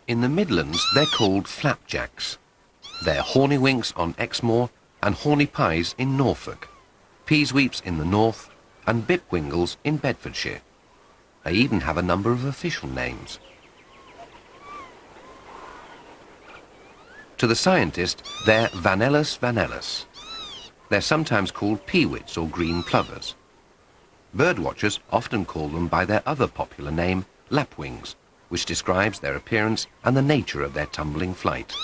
In the Midlands, they're called flapjacks. They're hornywinks on Exmoor and horny pies in Norfolk, peasweeps in the north, and bipwingles in Bedfordshire. They even have a number of official names. To the scientist, they're Vanellus vanellus. They're sometimes called peewits or green plovers. Birdwatchers often call them by their other popular name, lapwings, which describes their appearance and the nature of their tumbling flight.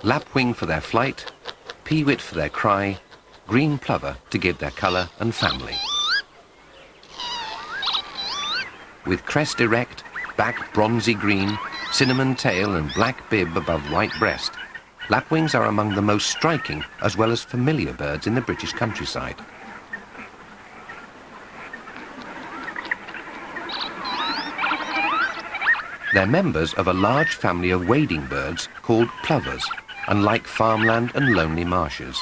Lapwing for their flight, peewit for their cry, green plover to give their colour and family. With crest erect, back bronzy green, cinnamon tail and black bib above white breast, lapwings are among the most striking as well as familiar birds in the British countryside. They're members of a large family of wading birds called plovers, and like farmland and lonely marshes.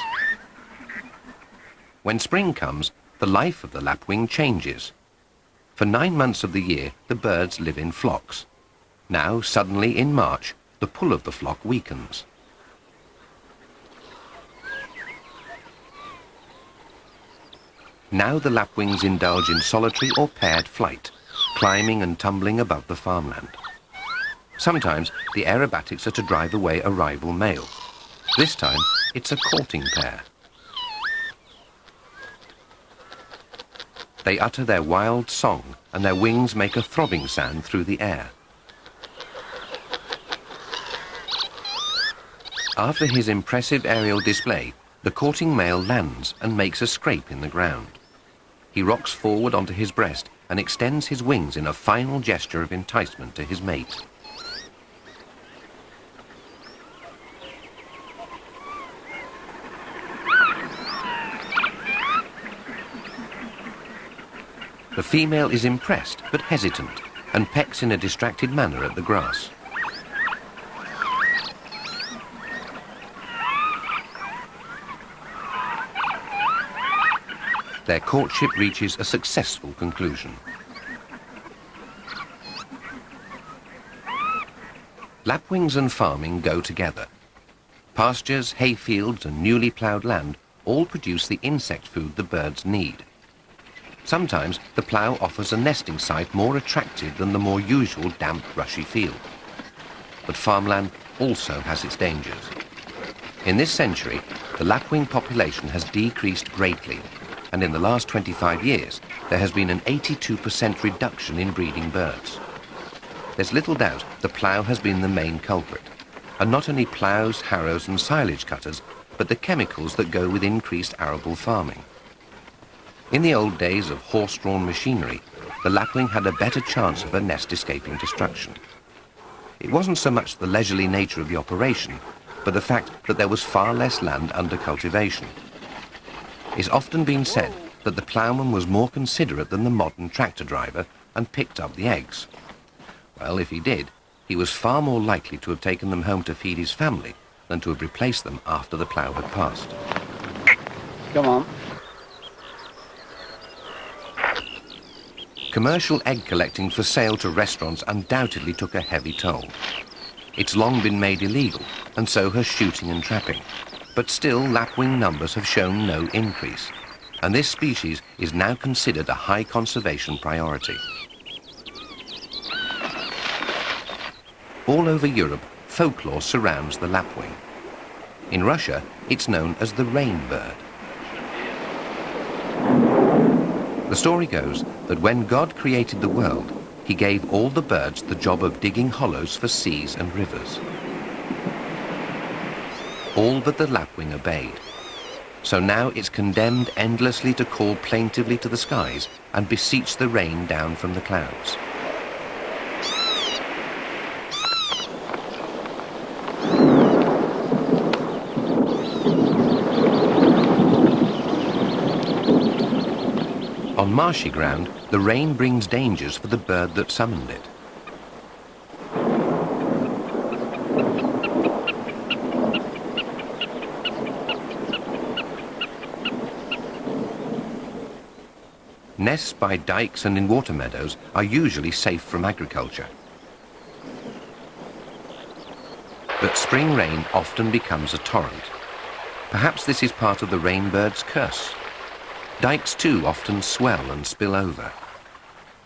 When spring comes, the life of the lapwing changes. For 9 months of the year, the birds live in flocks. Now, suddenly in March, the pull of the flock weakens. Now the lapwings indulge in solitary or paired flight, climbing and tumbling above the farmland. Sometimes the aerobatics are to drive away a rival male. This time, it's a courting pair. They utter their wild song, and their wings make a throbbing sound through the air. After his impressive aerial display, the courting male lands and makes a scrape in the ground. He rocks forward onto his breast and extends his wings in a final gesture of enticement to his mate. The female is impressed but hesitant and pecks in a distracted manner at the grass. Their courtship reaches a successful conclusion. Lapwings and farming go together. Pastures, hayfields and newly ploughed land all produce the insect food the birds need. Sometimes the plough offers a nesting site more attractive than the more usual damp, brushy field. But farmland also has its dangers. In this century, the lapwing population has decreased greatly, and in the last 25 years, there has been an 82% reduction in breeding birds. There's little doubt the plough has been the main culprit, and not only ploughs, harrows and silage cutters, but the chemicals that go with increased arable farming. In the old days of horse-drawn machinery, the lapwing had a better chance of a nest escaping destruction. It wasn't so much the leisurely nature of the operation, but the fact that there was far less land under cultivation. It's often been said that the ploughman was more considerate than the modern tractor driver and picked up the eggs. Well, if he did, he was far more likely to have taken them home to feed his family than to have replaced them after the plough had passed. Come on. Commercial egg collecting for sale to restaurants undoubtedly took a heavy toll. It's long been made illegal, and so has shooting and trapping. But still, lapwing numbers have shown no increase, and this species is now considered a high conservation priority. All over Europe, folklore surrounds the lapwing. In Russia, it's known as the rain bird. The story goes that when God created the world, he gave all the birds the job of digging hollows for seas and rivers. All but the lapwing obeyed. So now it's condemned endlessly to call plaintively to the skies and beseech the rain down from the clouds. On marshy ground, the rain brings dangers for the bird that summoned it. Nests by dikes and in water meadows are usually safe from agriculture. But spring rain often becomes a torrent. Perhaps this is part of the rainbird's curse. Dikes too often swell and spill over.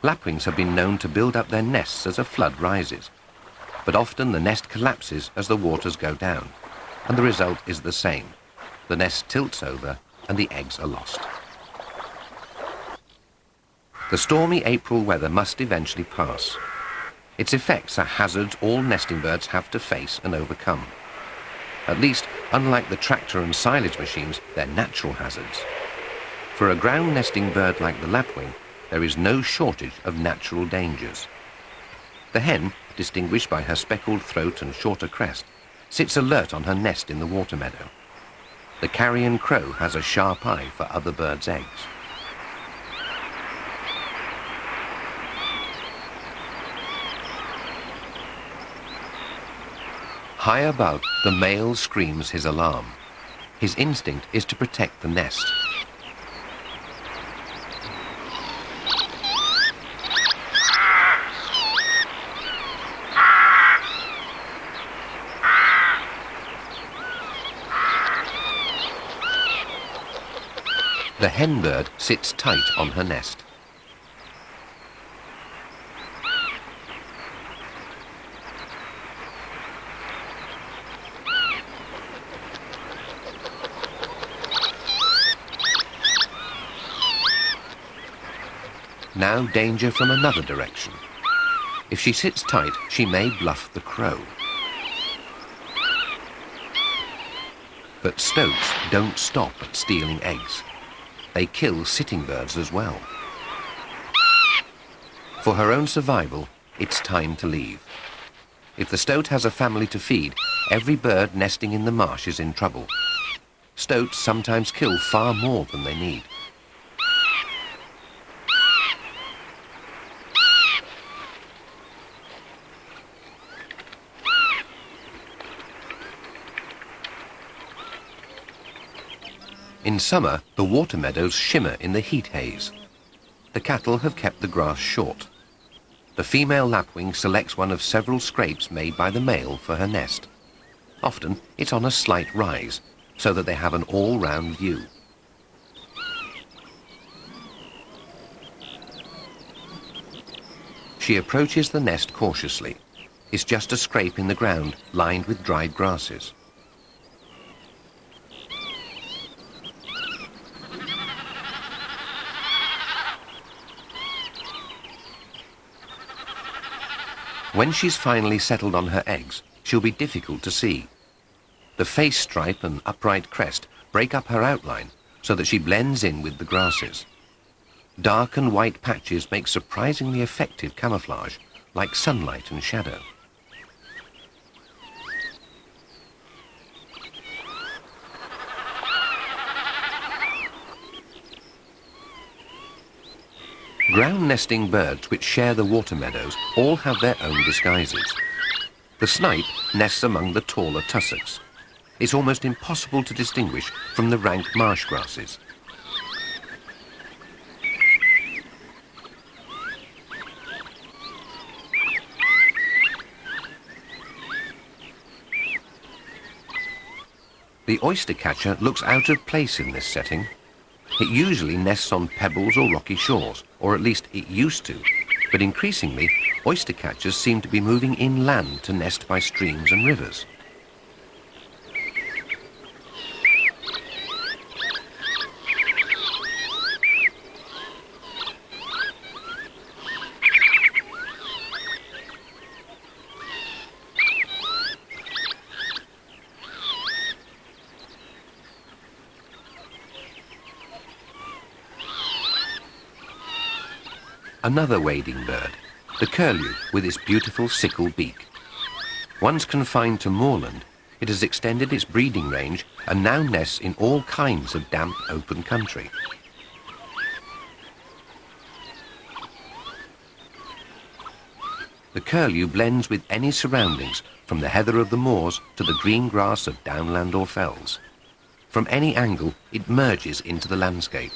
Lapwings have been known to build up their nests as a flood rises, but often the nest collapses as the waters go down, and the result is the same. The nest tilts over and the eggs are lost. The stormy April weather must eventually pass. Its effects are hazards all nesting birds have to face and overcome. At least, unlike the tractor and silage machines, they're natural hazards. For a ground nesting bird like the lapwing, there is no shortage of natural dangers. The hen, distinguished by her speckled throat and shorter crest, sits alert on her nest in the water meadow. The carrion crow has a sharp eye for other birds' eggs. High above, the male screams his alarm. His instinct is to protect the nest. The hen bird sits tight on her nest. Now danger from another direction. If she sits tight, she may bluff the crow. But stoats don't stop at stealing eggs. They kill sitting birds as well. For her own survival, it's time to leave. If the stoat has a family to feed, every bird nesting in the marsh is in trouble. Stoats sometimes kill far more than they need. In summer, the water meadows shimmer in the heat haze. The cattle have kept the grass short. The female lapwing selects one of several scrapes made by the male for her nest. Often, it's on a slight rise, so that they have an all-round view. She approaches the nest cautiously. It's just a scrape in the ground, lined with dried grasses. When she's finally settled on her eggs, she'll be difficult to see. The face stripe and upright crest break up her outline so that she blends in with the grasses. Dark and white patches make surprisingly effective camouflage, like sunlight and shadow. Ground nesting birds which share the water meadows all have their own disguises. The snipe nests among the taller tussocks. It's almost impossible to distinguish from the rank marsh grasses. The oystercatcher looks out of place in this setting. It usually nests on pebbles or rocky shores, or at least it used to, but increasingly, oystercatchers seem to be moving inland to nest by streams and rivers. Another wading bird, the curlew with its beautiful sickle beak. Once confined to moorland, it has extended its breeding range and now nests in all kinds of damp, open country. The curlew blends with any surroundings, from the heather of the moors to the green grass of downland or fells. From any angle, it merges into the landscape.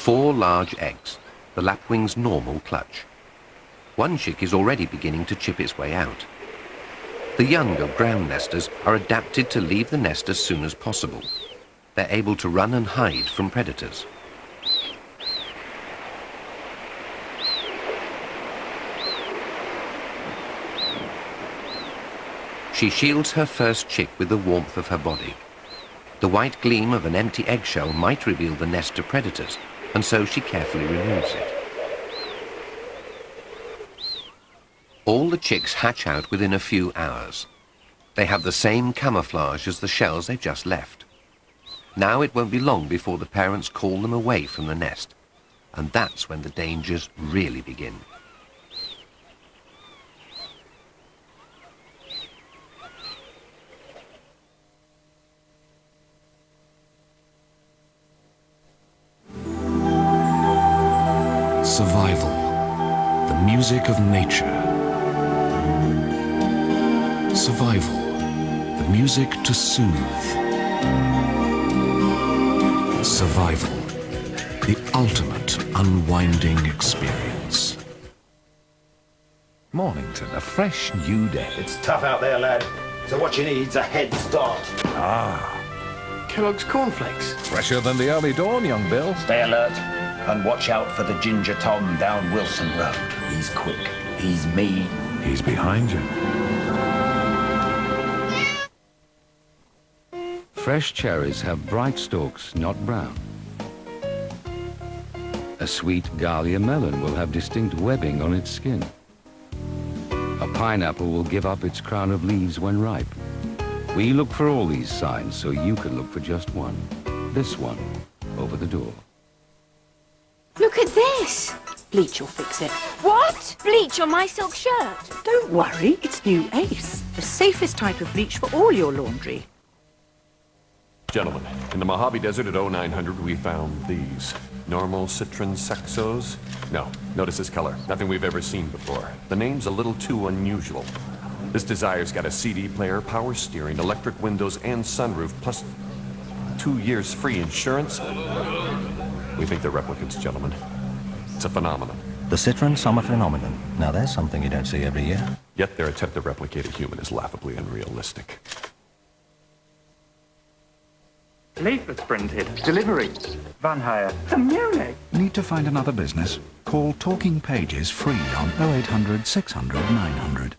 4 large eggs, the lapwing's normal clutch. One chick is already beginning to chip its way out. The young of ground nesters are adapted to leave the nest as soon as possible. They're able to run and hide from predators. She shields her first chick with the warmth of her body. The white gleam of an empty eggshell might reveal the nest to predators, and so she carefully removes it. All the chicks hatch out within a few hours. They have the same camouflage as the shells they've just left. Now it won't be long before the parents call them away from the nest, and that's when the dangers really begin. Survival, the music of nature. Survival, the music to soothe. Survival, the ultimate unwinding experience. Mornington, a fresh new day. It's tough out there, lad. So what you need's a head start. Kellogg's cornflakes. Fresher than the early dawn, young Bill. Stay alert and watch out for the Ginger Tom down Wilson Road. He's quick. He's mean. He's behind you. Fresh cherries have bright stalks, not brown. A sweet Gallia melon will have distinct webbing on its skin. A pineapple will give up its crown of leaves when ripe. We look for all these signs so you can look for just one. This one, over the door. Look at this! Bleach will fix it. What? Bleach on my silk shirt? Don't worry, it's new Ace. The safest type of bleach for all your laundry. Gentlemen, in the Mojave Desert at 0900 we found these. Normal citron sexos? No, notice this color. Nothing we've ever seen before. The name's a little too unusual. This Desire's got a CD player, power steering, electric windows, and sunroof, plus 2 years free insurance. We think they're replicants, gentlemen. It's a phenomenon. The citron summer phenomenon. Now there's something you don't see every year. Yet their attempt to replicate a human is laughably unrealistic. Leaflets printed. Delivery. Van hire. The Munich. Need to find another business? Call Talking Pages free on 0800 600 900.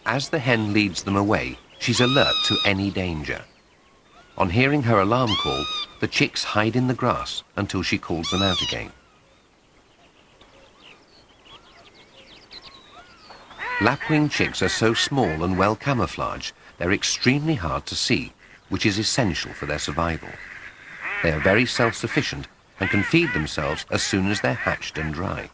As the hen leads them away, she's alert to any danger. On hearing her alarm call, the chicks hide in the grass until she calls them out again. Lapwing chicks are so small and well camouflaged, they're extremely hard to see, which is essential for their survival. They are very self-sufficient and can feed themselves as soon as they're hatched and dry.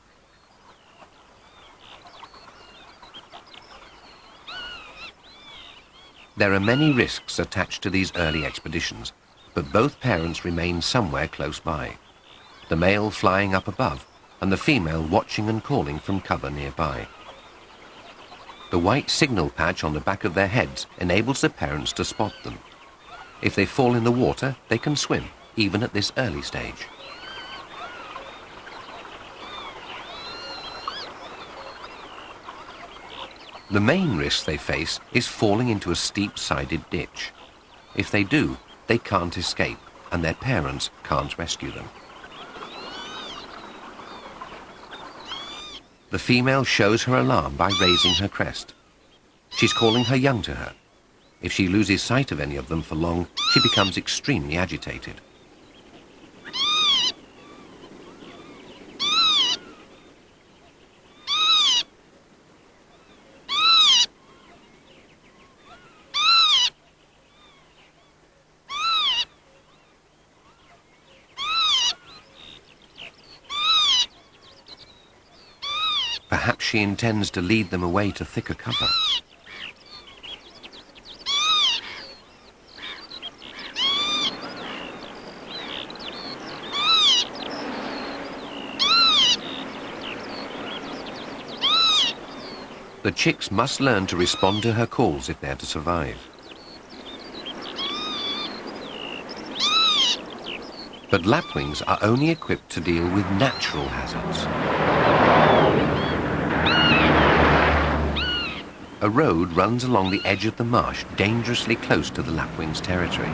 There are many risks attached to these early expeditions, but both parents remain somewhere close by, the male flying up above and the female watching and calling from cover nearby. The white signal patch on the back of their heads enables the parents to spot them. If they fall in the water, they can swim, even at this early stage. The main risk they face is falling into a steep-sided ditch. If they do, they can't escape, and their parents can't rescue them. The female shows her alarm by raising her crest. She's calling her young to her. If she loses sight of any of them for long, she becomes extremely agitated. Perhaps she intends to lead them away to thicker cover. The chicks must learn to respond to her calls if they're to survive. But lapwings are only equipped to deal with natural hazards. A road runs along the edge of the marsh, dangerously close to the lapwing's territory.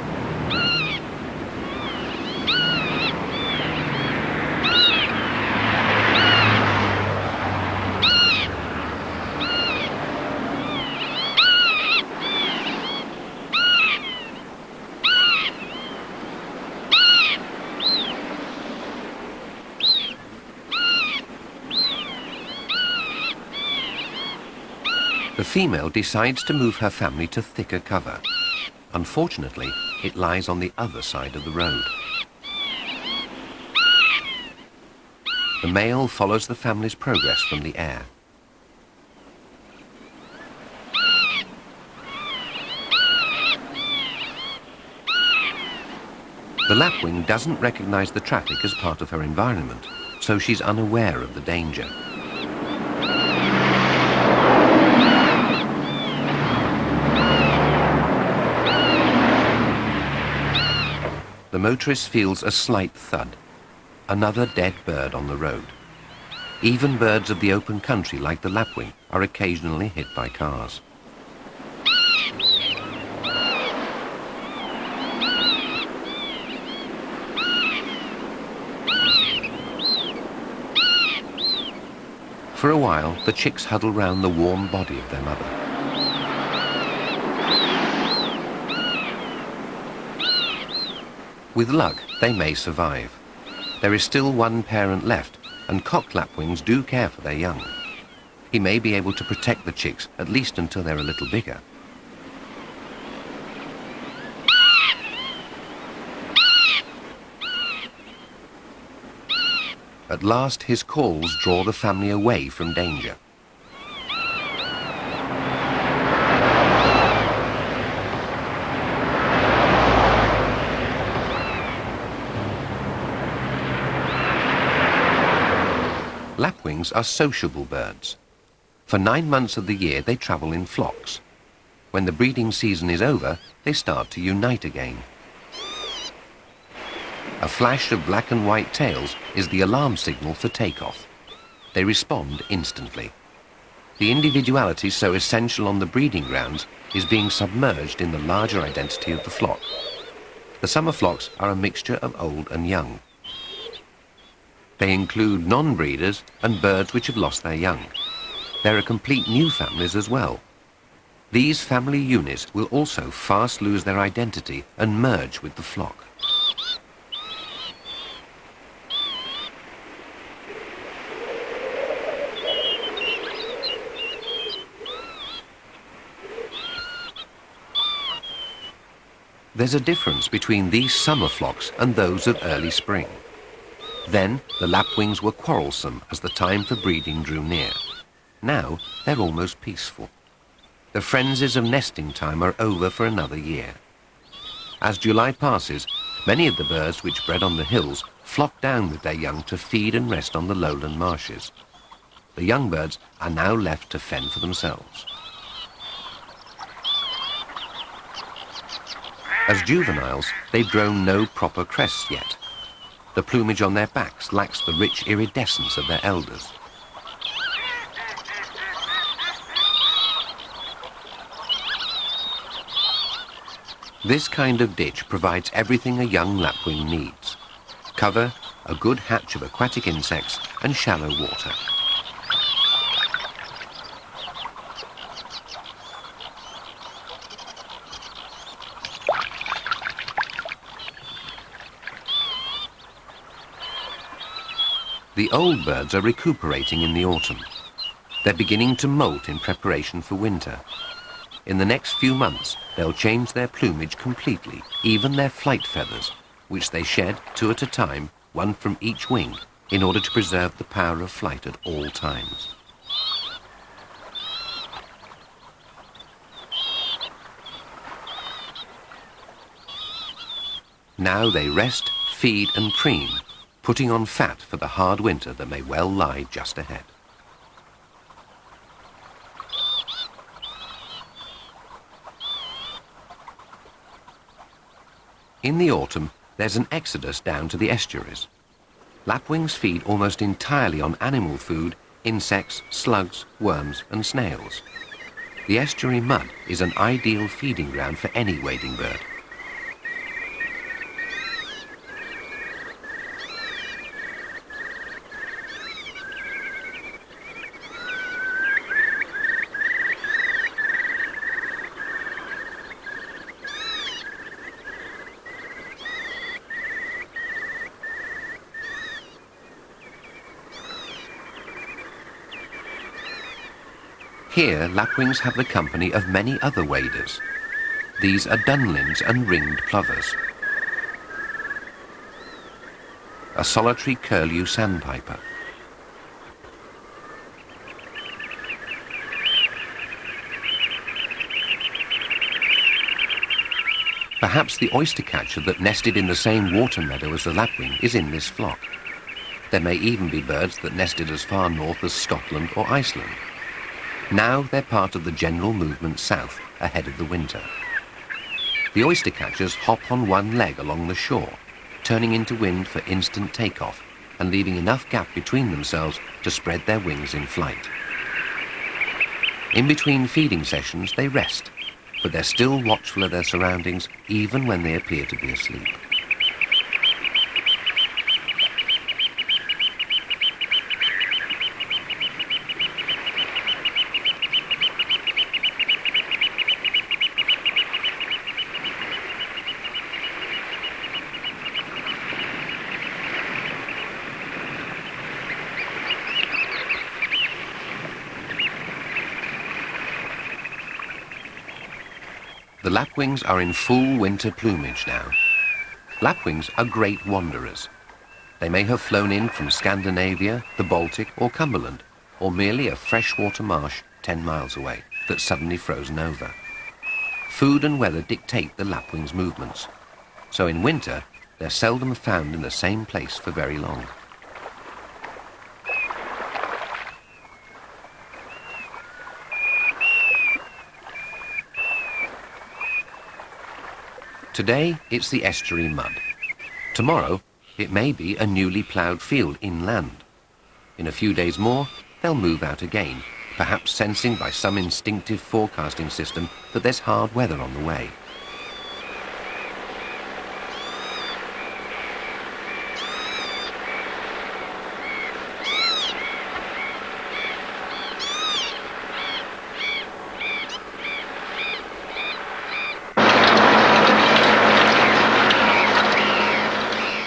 The female decides to move her family to thicker cover. Unfortunately, it lies on the other side of the road. The male follows the family's progress from the air. The lapwing doesn't recognize the traffic as part of her environment, so she's unaware of the danger. The motorist feels a slight thud. Another dead bird on the road. Even birds of the open country, like the lapwing, are occasionally hit by cars. For a while, the chicks huddle round the warm body of their mother. With luck, they may survive. There is still one parent left, and cock lapwings do care for their young. He may be able to protect the chicks, at least until they're a little bigger. At last, his calls draw the family away from danger. Lapwings are sociable birds. For 9 months of the year, they travel in flocks. When the breeding season is over, they start to unite again. A flash of black and white tails is the alarm signal for takeoff. They respond instantly. The individuality so essential on the breeding grounds is being submerged in the larger identity of the flock. The summer flocks are a mixture of old and young. They include non-breeders and birds which have lost their young. There are complete new families as well. These family units will also fast lose their identity and merge with the flock. There's a difference between these summer flocks and those of early spring. Then, the lapwings were quarrelsome as the time for breeding drew near. Now, they're almost peaceful. The frenzies of nesting time are over for another year. As July passes, many of the birds which bred on the hills flock down with their young to feed and rest on the lowland marshes. The young birds are now left to fend for themselves. As juveniles, they've grown no proper crests yet. The plumage on their backs lacks the rich iridescence of their elders. This kind of ditch provides everything a young lapwing needs: cover, a good hatch of aquatic insects, and shallow water. The old birds are recuperating in the autumn. They're beginning to molt in preparation for winter. In the next few months, they'll change their plumage completely, even their flight feathers, which they shed 2 at a time, 1 from each wing, in order to preserve the power of flight at all times. Now they rest, feed and preen, putting on fat for the hard winter that may well lie just ahead. In the autumn, there's an exodus down to the estuaries. Lapwings feed almost entirely on animal food, insects, slugs, worms and snails. The estuary mud is an ideal feeding ground for any wading bird. Here, lapwings have the company of many other waders. These are dunlins and ringed plovers. A solitary curlew sandpiper. Perhaps the oyster catcher that nested in the same water meadow as the lapwing is in this flock. There may even be birds that nested as far north as Scotland or Iceland. Now they're part of the general movement south ahead of the winter. The oyster catchers hop on one leg along the shore, turning into wind for instant takeoff and leaving enough gap between themselves to spread their wings in flight. In between feeding sessions they rest, but they're still watchful of their surroundings even when they appear to be asleep. The lapwings are in full winter plumage now. Lapwings are great wanderers. They may have flown in from Scandinavia, the Baltic or Cumberland, or merely a freshwater marsh 10 miles away that's suddenly frozen over. Food and weather dictate the lapwings' movements, so in winter they're seldom found in the same place for very long. Today, it's the estuary mud. Tomorrow, it may be a newly ploughed field inland. In a few days more, they'll move out again, perhaps sensing by some instinctive forecasting system that there's hard weather on the way.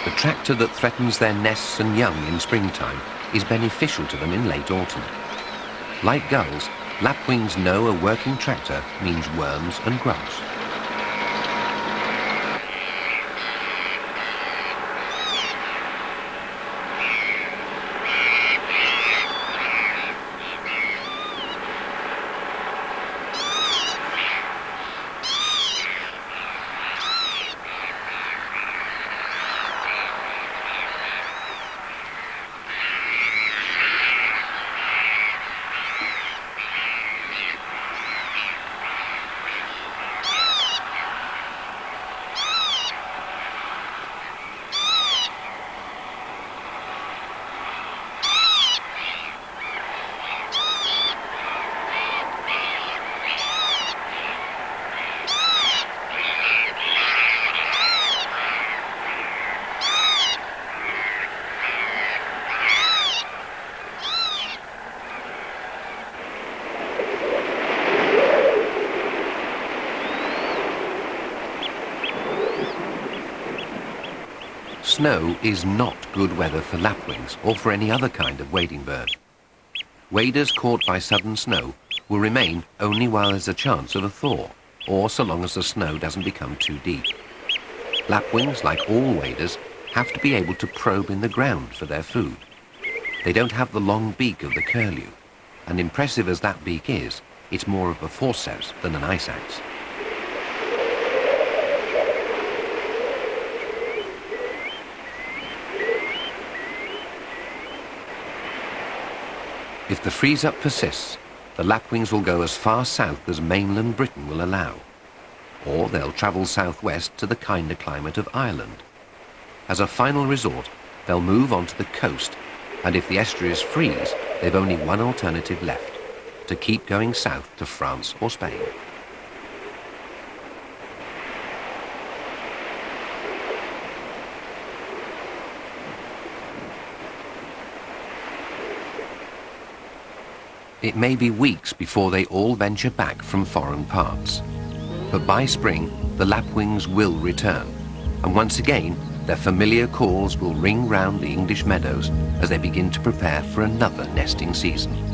The tractor that threatens their nests and young in springtime is beneficial to them in late autumn. Like gulls, lapwings know a working tractor means worms and grubs. Snow is not good weather for lapwings or for any other kind of wading bird. Waders caught by sudden snow will remain only while there's a chance of a thaw, or so long as the snow doesn't become too deep. Lapwings, like all waders, have to be able to probe in the ground for their food. They don't have the long beak of the curlew, and impressive as that beak is, it's more of a forceps than an ice axe. If the freeze-up persists, the lapwings will go as far south as mainland Britain will allow. or they'll travel southwest to the kinder climate of Ireland. As a final resort, they'll move onto the coast, and if the estuaries freeze, they've only one alternative left: to keep going south to France or Spain. It may be weeks before they all venture back from foreign parts. But by spring, the lapwings will return, and once again, their familiar calls will ring round the English meadows as they begin to prepare for another nesting season.